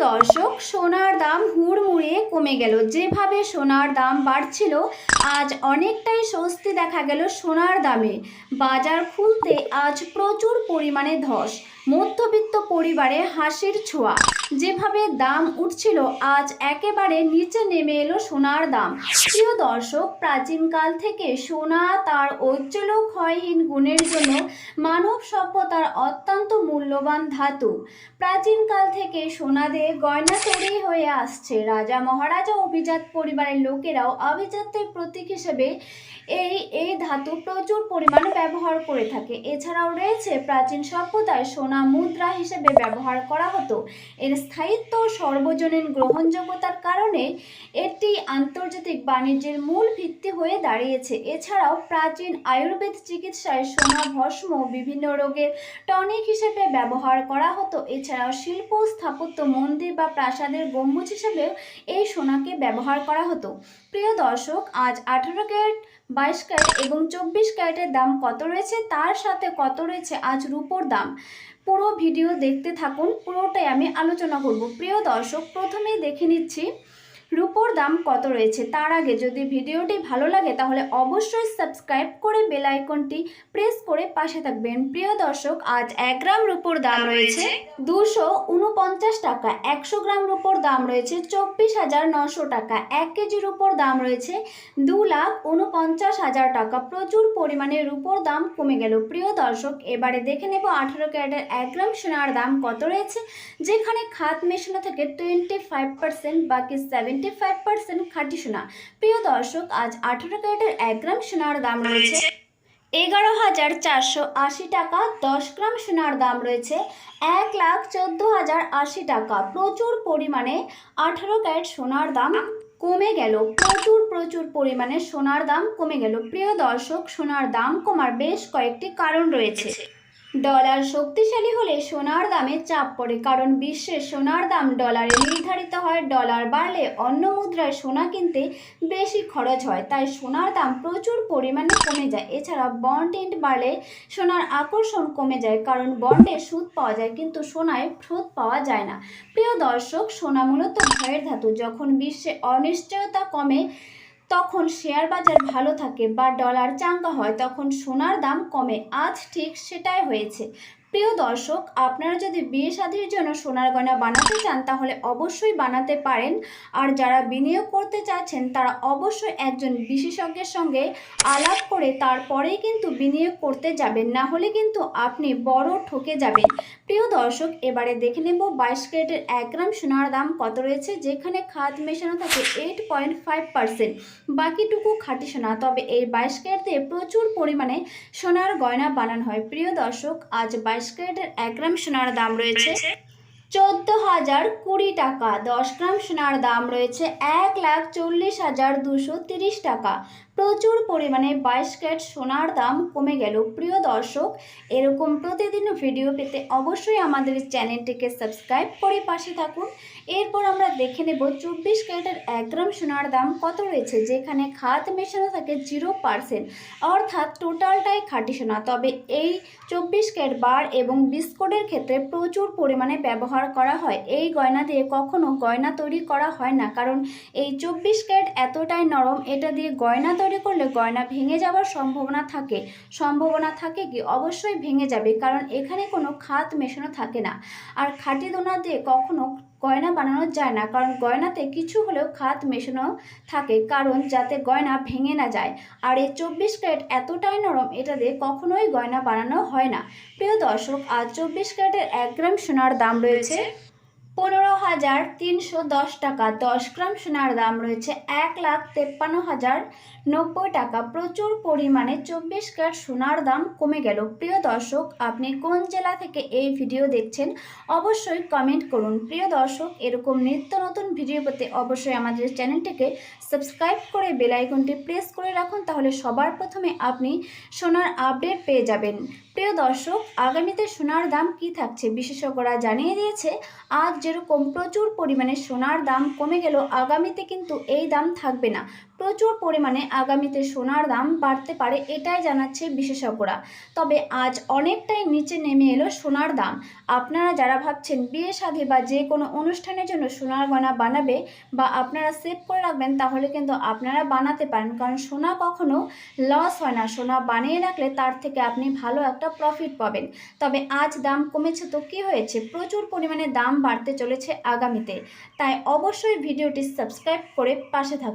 দর্শক, সোনার দাম হুড়মুড়িয়ে কমে গেল। যেভাবে সোনার দাম বাড়ছিল, আজ অনেকটাই স্বস্তি দেখা গেল সোনার দামে। বাজার খুলতে আজ প্রচুর পরিমাণে ধস, মধ্যবিত্ত পরিবারে হাসির ছোঁয়া। যেভাবে দাম উঠছিল, আজ একেবারে নিচে নেমে এলো সোনার দাম। প্রিয় দর্শক, প্রাচীনকাল থেকে সোনা তার ঔজ্জ্বল্য ক্ষয়হীন গুণের জন্য মানব সভ্যতার অত্যন্ত মূল্যবান ধাতু। প্রাচীনকাল থেকে সোনা দিয়ে গয়না তৈরি হয়ে আসছে। রাজা মহারাজা অভিজাত পরিবারের লোকেরাও আভিজাত্যের প্রতীক হিসেবে এই ধাতু প্রচুর পরিমাণে ব্যবহার করে থাকে। এছাড়াও রয়েছে প্রাচীন সভ্যতায় সোনা মুদ্রা হিসেবে ব্যবহার করা হতো। এর স্থায়িত্ব সর্বজনীন গ্রহণযোগ্যতার কারণে এটি আন্তর্জাতিক বাণিজ্যের মূল ভিত্তি হয়ে দাঁড়িয়েছে। এছাড়াও প্রাচীন আয়ুর্বেদ চিকিৎসায় সোনা ভস্ম বিভিন্ন রোগের টনিক হিসেবে ব্যবহার করা হতো। এছাড়াও শিল্প স্থাপত্য, মন্দির বা প্রাসাদের গম্বুজ হিসেবেও এই সোনাকে ব্যবহার করা হতো। প্রিয় দর্শক, আজ 18 ক্যারেট, 22 ক্যারেট এবং 24 ক্যারেটের দাম কত রয়েছে, তার সাথে কত রয়েছে আজ রূপোর দাম, পুরো ভিডিও দেখতে থাকুন। পুরোটাই আমি আলোচনা করব। প্রিয় দর্শক, প্রথমেই দেখে নিচ্ছি রূপোর দাম কত রয়েছে। তার আগে যদি ভিডিওটি ভালো লাগে তাহলে অবশ্যই সাবস্ক্রাইব করে বেল আইকনটি প্রেস করে পাশে থাকবেন। প্রিয় দর্শক, আজ 1 গ্রাম রূপোর দাম রয়েছে 249 টাকা। 100 গ্রাম রূপোর দাম রয়েছে 24,900 টাকা। 1 কেজি রূপোর দাম রয়েছে 2,49,000 টাকা। প্রচুর পরিমাণে রূপোর দাম কমে গেল। প্রিয় দর্শক, এবারে দেখে নেব 18 ক্যারেটের 1 গ্রাম সোনার দাম কত রয়েছে, যেখানে খাত মেশানো থেকে 25%, বাকি 75% খাঁটি সোনা। প্রিয় দর্শক, আজ 18 ক্যারেটের 1 গ্রাম সোনার দাম রয়েছে 11,480 টাকা। 10 গ্রাম সোনার দাম রয়েছে 1,14,080 টাকা। প্রচুর পরিমাণে 18 ক্যারেট সোনার দাম কমে গেল। প্রচুর পরিমাণে সোনার দাম কমে গেল। প্রিয় দর্শক, সোনার দাম কমার বেশ কয়েকটি কারণ রয়েছে। ডলার শক্তিশালী হলে সোনার দামে চাপ পড়ে, কারণ বিশ্বের সোনার দাম ডলারে নির্ধারিত হয়। ডলার বাড়লে অন্য মুদ্রায় সোনা কিনতে বেশি খরচ হয়, তাই সোনার দাম প্রচুর পরিমাণে কমে যায়। এছাড়া বন্ড ইল্ড বাড়লে সোনার আকর্ষণ কমে যায়, কারণ বন্ডে সুদ পাওয়া যায় কিন্তু সোনায় সুদ পাওয়া যায় না। প্রিয় দর্শক, সোনা মূলত ভয়ের ধাতু। যখন বিশ্বে অনিশ্চয়তা কমে তখন শেয়ার বাজার ভালো থাকে বা ডলার চাঙ্গা হয়, তখন সোনার দাম কমে। আজ ঠিক সেটাই হয়েছে। প্রিয় দর্শক, আপনারা যদি বিয়ে শাদীর জন্য সোনার গয়না বানাতে চান তাহলে অবশ্যই বানাতে পারেন। আর যারা বিনিয়োগ করতে চাচ্ছেন তারা অবশ্যই একজন বিশেষজ্ঞের সঙ্গে আলাপ করে তারপরেই কিন্তু বিনিয়োগ করতে যাবেন, না হলে কিন্তু আপনি বড় ঠকে যাবেন। প্রিয় দর্শক, এবারে দেখে নেব 22 ক্যারেটের 1 গ্রাম সোনার দাম কত রয়েছে, যেখানে খাদ মেশানো থাকে 8.5%, বাকিটুকু খাঁটি সোনা। তবে এই 22 ক্যারেট দিয়ে প্রচুর পরিমাণে সোনার গয়না বানানো হয়। প্রিয় দর্শক, আজ 22 ক্যারেটের 1 গ্রাম সোনার দাম রয়েছে 14,020 টাকা। 10 গ্রাম সোনার দাম রয়েছে 1,40,230 টাকা। প্রচুর পরিমাণে 22 ক্যারেট সোনার দাম কমে গেল। প্রিয় দর্শক, এরকম প্রতিদিন ভিডিও পেতে অবশ্যই আমাদের চ্যানেলটিকে সাবস্ক্রাইব করে পাশে থাকুন। এরপর আমরা দেখে নেব 24 ক্যারেটের 1 গ্রাম সোনার দাম কত রয়েছে, যেখানে খাত মেশানো থাকে 0%, অর্থাৎ টোটালটাই খাঁটি সোনা। তবে এই 24 ক্যারেট বার এবং বিস্কুটের ক্ষেত্রে প্রচুর পরিমাণে ব্যবহার করা হয়। এই গয়না দিয়ে কখনো গয়না তৈরি করা হয় না, কারণ এই 24 ক্যারেট এতটাই নরম, এটা দিয়ে গয়না তৈরি করলে গয়না ভেঙে যাওয়ার সম্ভাবনা থাকে কি অবশ্যই ভেঙে যাবে, কারণ এখানে কোনো খাত মেশানো থাকে না। আর খাঁটি সোনা দিয়ে কখনো গয়না বানানো যায় না, কারণ গয়নাতে কিছু হলেও খাত মেশানো থাকে, কারণ যাতে গয়না ভেঙে না যায়। আর এই 24 ক্যারেট এতটাই নরম, এটা দিয়ে কখনোই গয়না বানানো হয় না। প্রিয় দর্শক, আজ 24 ক্যারেটের 1 গ্রাম সোনার দাম রয়েছে 15,310 টাকা। 10 গ্রাম সোনার দাম রয়েছে 1,53,090 টাকা। প্রচুর পরিমাণে 24 ক্যারেট সোনার দাম কমে গেল। প্রিয় দর্শক, আপনি কোন জেলা থেকে এই ভিডিও দেখছেন অবশ্যই কমেন্ট করুন। প্রিয় দর্শক, এরকম নিত্য নতুন ভিডিও পেতে অবশ্যই আমাদের চ্যানেলটিকে সাবস্ক্রাইব করে বেল আইকনটি প্রেস করে রাখুন, তাহলে সবার প্রথমে আপনি সোনার আপডেট পেয়ে যাবেন। প্রিয় দর্শক, আগামীতে সোনার দাম কি থাকছে বিশেষজ্ঞরা জানিয়ে দিয়েছে। আজ যেরকম প্রচুর পরিমাণে সোনার দাম কমে গেল, আগামীতে কিন্তু এই দাম থাকবে না, প্রচুর পরিমাণে আগামীতে সোনার দাম বাড়তে পারে, এটাই জানাচ্ছে বিশেষজ্ঞরা। তবে আজ অনেকটাই নিচে নেমে এলো সোনার দাম। আপনারা যারা ভাবছেন বিয়ে শাদী বা যে কোনো অনুষ্ঠানের জন্য সোনার গয়না বানাবে বা আপনারা সেভ করে রাখবেন, তাহলে কিন্তু আপনারা বানাতে পারেন, কারণ সোনা কখনো লস হয় না। সোনা বানিয়ে রাখলে তার থেকে আপনি ভালো একটা প্রফিট পাবেন। তবে আজ দাম কমেছে তো কী হয়েছে, প্রচুর পরিমাণে দাম বাড়তে চলেছে আগামীতে। তাই অবশ্যই ভিডিওটি সাবস্ক্রাইব করে পাশে থাকুন।